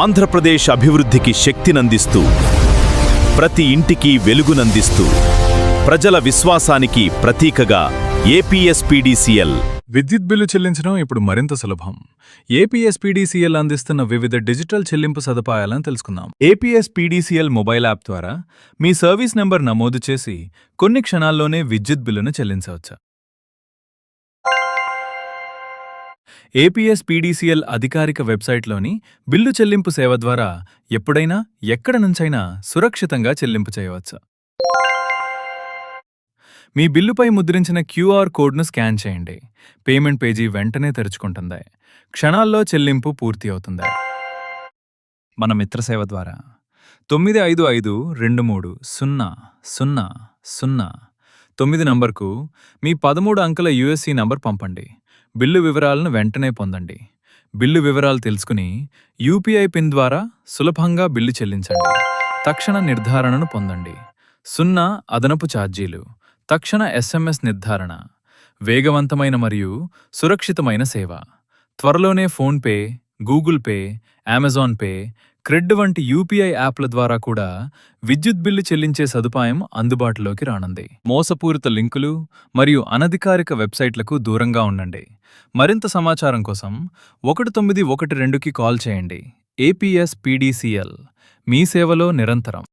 ఆంధ్రప్రదేశ్ అభివృద్ధికి శక్తినందిస్తూ, ప్రతి ఇంటికి వెలుగునందిస్తూ, ప్రజల విశ్వాసానికి ప్రతీకగా ఏపీఎస్పీడీసీఎల్. విద్యుత్ బిల్లు చెల్లించడం ఇప్పుడు మరింత సులభం. ఏపీఎస్పీడీసీఎల్ అందిస్తున్న వివిధ డిజిటల్ చెల్లింపు సదుపాయాలను తెలుసుకుందాం. ఏపీఎస్పీడీసీఎల్ మొబైల్ యాప్ ద్వారా మీ సర్వీస్ నెంబర్ నమోదు చేసి కొన్ని క్షణాల్లోనే విద్యుత్ బిల్లును చెల్లించవచ్చు. ఏపీఎస్పీడీసీఎల్ అధికారిక వెబ్సైట్లోని బిల్లు చెల్లింపు సేవ ద్వారా ఎప్పుడైనా ఎక్కడ నుంచైనా సురక్షితంగా చెల్లింపు చేయవచ్చు. మీ బిల్లుపై ముద్రించిన క్యూఆర్ కోడ్ను స్కాన్ చేయండి. పేమెంట్ పేజీ వెంటనే తెరుచుకుంటుంది. క్షణాల్లో చెల్లింపు పూర్తి అవుతుంది. మన మిత్రసేవ ద్వారా 9552300009 నంబర్కు మీ 13 అంకెల యూఎస్సీ నంబర్ పంపండి. బిల్లు వివరాలను వెంటనే పొందండి. బిల్లు వివరాలు తెలుసుకుని యూపీఐ పిన్ ద్వారా సులభంగా బిల్లు చెల్లించండి. తక్షణ నిర్ధారణను పొందండి. 0 అదనపు ఛార్జీలు. తక్షణ ఎస్ఎంఎస్ నిర్ధారణ. వేగవంతమైన మరియు సురక్షితమైన సేవ. త్వరలోనే PhonePe, Google pay, Amazon pay, cred వంటి యూపీఐ యాప్ల ద్వారా కూడా విద్యుత్ బిల్లు చెల్లించే సదుపాయం అందుబాటులోకి రానుంది. మోసపూరిత లింకులు మరియు అనధికారిక వెబ్సైట్లకు దూరంగా ఉండండి. మరింత సమాచారం కోసం 1912కి కాల్ చేయండి. ఏపీఎస్పీడీసీఎల్ మీ సేవలో నిరంతరం.